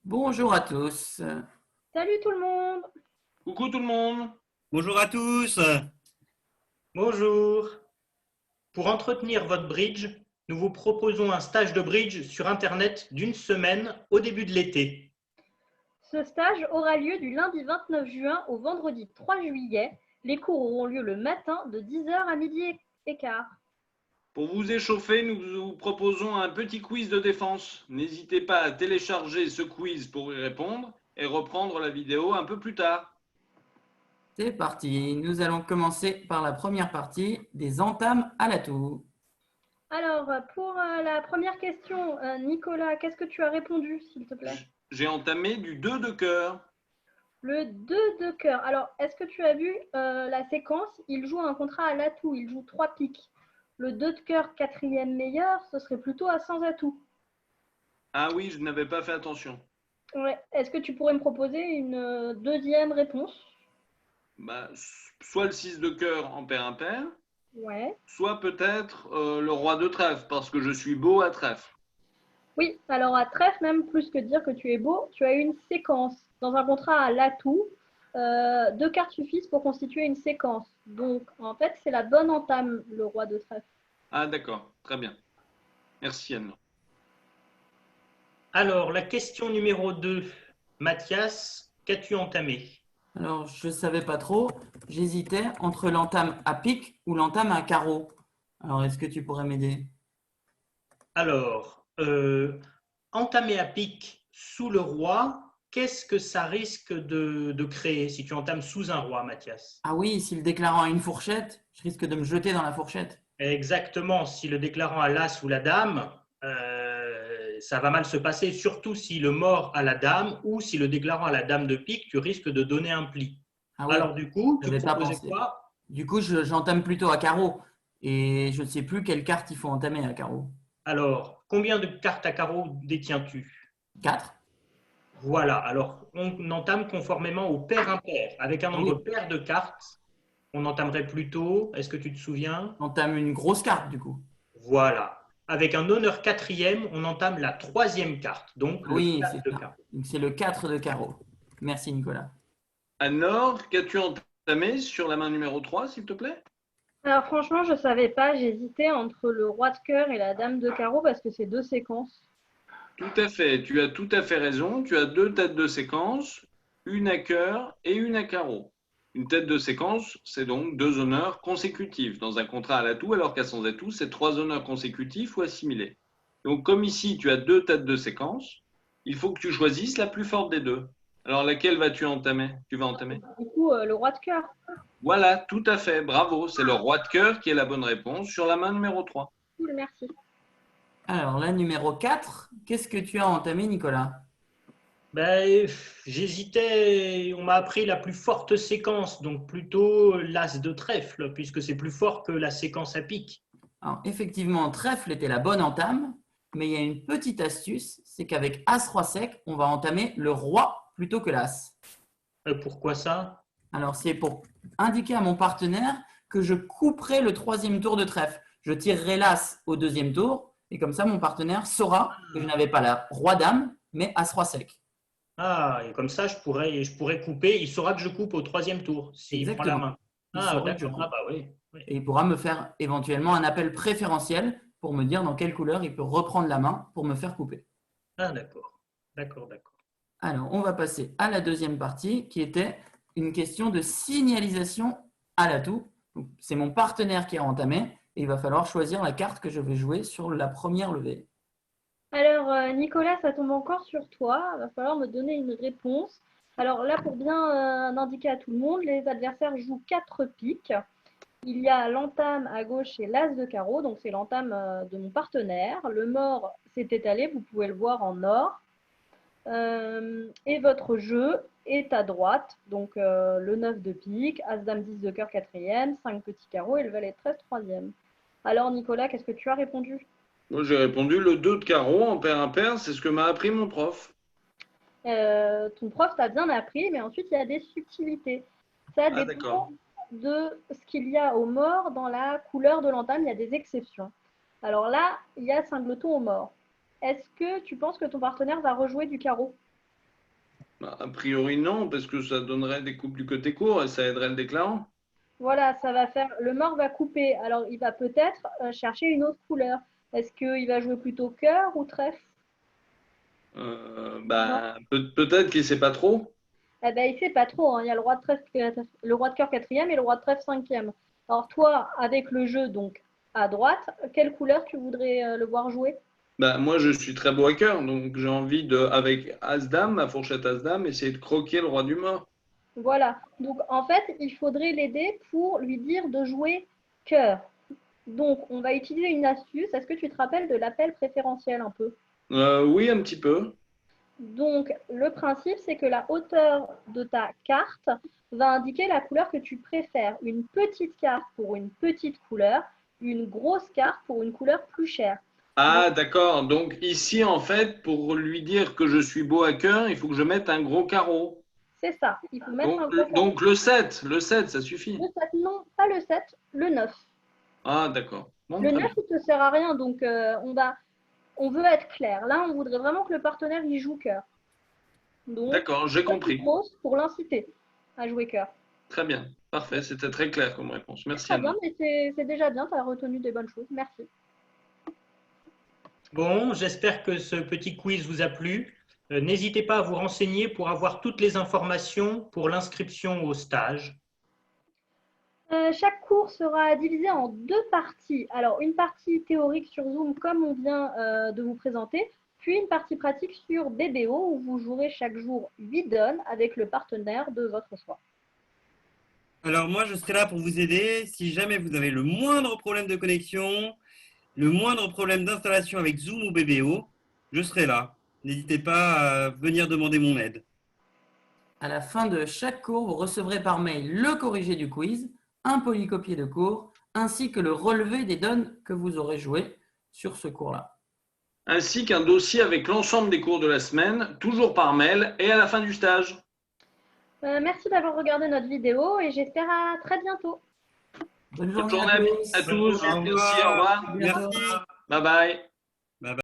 Bonjour à tous. Salut tout le monde! Coucou tout le monde. Bonjour à tous. Bonjour. Pour entretenir votre bridge, nous vous proposons un stage de bridge sur Internet d'une semaine au début de l'été. Ce stage aura lieu du lundi 29 juin au vendredi 3 juillet. Les cours auront lieu le matin de 10 heures à midi et quart. Pour vous échauffer, nous vous proposons un petit quiz de défense. N'hésitez pas à télécharger ce quiz pour y répondre et reprendre la vidéo un peu plus tard. C'est parti. Nous allons commencer par la première partie des entames à l'atout. Alors, pour la première question, Nicolas, qu'est-ce que tu as répondu, s'il te plaît? J'ai entamé du 2 de cœur. Le 2 de cœur. Alors, est-ce que tu as vu la séquence? Il joue un contrat à l'atout, il joue 3 piques. Le 2 de cœur, quatrième meilleur, ce serait plutôt à sans atout. Ah oui, je n'avais pas fait attention. Ouais. Est-ce que tu pourrais me proposer une deuxième réponse? Soit le 6 de cœur en paire impair, Ouais. soit peut-être le roi de trèfle, parce que je suis beau à trèfle. Oui, alors à trèfle, même plus que dire que tu es beau, tu as une séquence. Dans un contrat à l'atout, 2 cartes suffisent pour constituer une séquence. Donc, en fait, c'est la bonne entame, le roi de trèfle. Ah d'accord, très bien. Merci Anne. Alors, la question numéro 2. Mathias, qu'as-tu entamé? Alors, je ne savais pas trop. J'hésitais entre l'entame à pique ou l'entame à carreau. Alors, est-ce que tu pourrais m'aider? Alors, entamer à pique sous le roi, qu'est-ce que ça risque de créer si tu entames sous un roi, Mathias? Ah oui, si le déclarant a une fourchette, je risque de me jeter dans la fourchette. Exactement, si le déclarant a l'as ou la dame, ça va mal se passer, surtout si le mort a la dame ou si le déclarant a la dame de pique, tu risques de donner un pli. Ah oui, Alors du coup, je tu n'avais pas proposais pensé. quoi? Du coup, j'entame plutôt à carreau. Et je ne sais plus quelle carte il faut entamer à carreau. Alors, combien de cartes à carreau détiens-tu? 4. Voilà, alors on entame conformément au pair impair. Avec un Ah oui, nombre pair de cartes, on entamerait plutôt, est-ce que tu te souviens? j'entame une grosse carte du coup. Voilà. Avec un honneur quatrième, on entame la troisième carte, donc le Oui, 4 c'est de ça. carreau. Donc, c'est le 4 de carreau. Merci Nicolas. Anne-Laure, qu'as-tu entamé sur la main numéro 3, s'il te plaît? Alors franchement, je ne savais pas, j'hésitais entre le roi de cœur et la dame de carreau parce que c'est 2 séquences. Tout à fait, tu as tout à fait raison. Tu as deux têtes de séquence, une à cœur et une à carreau. Une tête de séquence, c'est donc deux honneurs consécutifs dans un contrat à l'atout, alors qu'à sans atout, c'est trois honneurs consécutifs ou assimilés. Donc, comme ici, tu as deux têtes de séquence, il faut que tu choisisses la plus forte des deux. Alors, laquelle vas-tu entamer? Tu vas entamer? Du coup, le roi de cœur. Voilà, tout à fait, bravo. C'est le roi de cœur qui est la bonne réponse sur la main numéro 3. Cool, merci. Alors, la numéro 4, qu'est-ce que tu as entamé, Nicolas? Ben, j'hésitais, on m'a appris la plus forte séquence, donc plutôt l'as de trèfle, puisque c'est plus fort que la séquence à pique. Alors, effectivement, trèfle était la bonne entame, mais il y a une petite astuce, c'est qu'avec As-Roi sec, on va entamer le roi plutôt que l'As. Pourquoi ça? Alors, c'est pour indiquer à mon partenaire que je couperai le troisième tour de trèfle. Je tirerai l'As au deuxième tour, et comme ça, mon partenaire saura que je n'avais pas la roi-dame, mais As-Roi sec. Ah, et comme ça, je pourrais couper. Il saura que je coupe au troisième tour, s'il prend la Exactement. main. Il Ah, saura que je d'accord. Ah, coupe. bah oui. Oui. Et il pourra me faire éventuellement un appel préférentiel pour me dire dans quelle couleur il peut reprendre la main pour me faire couper. Ah, d'accord. D'accord, d'accord. Alors, on va passer à la deuxième partie qui était une question de signalisation à l'atout. C'est mon partenaire qui a entamé et il va falloir choisir la carte que je vais jouer sur la première levée. Alors, Nicolas, ça tombe encore sur toi. Il va falloir me donner une réponse. Alors là, pour bien indiquer à tout le monde, les adversaires jouent 4 piques. Il y a l'entame à gauche et l'as de carreau, donc c'est l'entame de mon partenaire. Le mort s'est étalé, vous pouvez le voir en or. Et votre jeu est à droite, donc le 9 de pique, as dame 10 de cœur quatrième, 5 petits carreaux et le valet 13 troisième. Alors Nicolas, qu'est-ce que tu as répondu? Moi, j'ai répondu le 2 de carreau en paire impair, c'est ce que m'a appris mon prof. Ton prof t'a bien appris, mais ensuite il y a des subtilités. Ça Ah, d'accord. dépend de ce qu'il y a au mort dans la couleur de l'entame, il y a des exceptions. Alors là, il y a singleton au mort. Est-ce que tu penses que ton partenaire va rejouer du carreau? Bah, a priori, non, parce que ça donnerait des coupes du côté court et ça aiderait le déclarant. Voilà, ça va faire. Le mort va couper. Alors, il va peut-être chercher une autre couleur. Est-ce qu'il va jouer plutôt cœur ou trèfle? Non. Bah, peut-être qu'il ne sait pas trop. Eh ben, il sait pas trop, hein. Il y a le roi de trèfle, le roi de cœur quatrième et le roi de trèfle cinquième. Alors, toi, avec le jeu, donc à droite, quelle couleur tu voudrais le voir jouer? Bah, moi, je suis très beau à cœur, donc j'ai envie de, avec As-Dame, ma fourchette As-Dame, essayer de croquer le roi du mort. Voilà. Donc, en fait, il faudrait l'aider pour lui dire de jouer cœur. Donc, on va utiliser une astuce. Est-ce que tu te rappelles de l'appel préférentiel un peu? Oui, un petit peu. Donc, le principe, c'est que la hauteur de ta carte va indiquer la couleur que tu préfères. Une petite carte pour une petite couleur, une grosse carte pour une couleur plus chère. Ah, d'accord. Donc ici, en fait, pour lui dire que je suis beau à cœur, il faut que je mette un gros carreau. C'est ça. Il faut mettre un gros carré. Donc le 7, ça suffit. Le 7, non, pas le 7, le 9. Ah, d'accord. Bon, Le très 9, bien. il ne te sert à rien. Donc, on veut être clair. Là, on voudrait vraiment que le partenaire y joue cœur. Donc, D'accord, j'ai compris. grosse pour l'inciter à jouer cœur. Très bien. Parfait, c'était très clair comme réponse. Merci, Très bien, Anne. mais c'est déjà bien. Tu as retenu des bonnes choses. Merci. Bon, j'espère que ce petit quiz vous a plu. N'hésitez pas à vous renseigner pour avoir toutes les informations pour l'inscription au stage. Chaque cours sera divisé en 2 parties. Alors, une partie théorique sur Zoom, comme on vient de vous présenter, puis une partie pratique sur BBO, où vous jouerez chaque jour 8 donnes avec le partenaire de votre choix. Alors moi, je serai là pour vous aider. Si jamais vous avez le moindre problème de connexion, le moindre problème d'installation avec Zoom ou BBO, je serai là. N'hésitez pas à venir demander mon aide. À la fin de chaque cours, vous recevrez par mail le corrigé du quiz, un polycopié de cours, ainsi que le relevé des donnes que vous aurez jouées sur ce cours-là. Ainsi qu'un dossier avec l'ensemble des cours de la semaine, toujours par mail et à la fin du stage. Merci d'avoir regardé notre vidéo et j'espère à très bientôt. Bonne Bonne journée journée à tous. à tous. Au revoir. Merci, au revoir. Merci. Bye bye.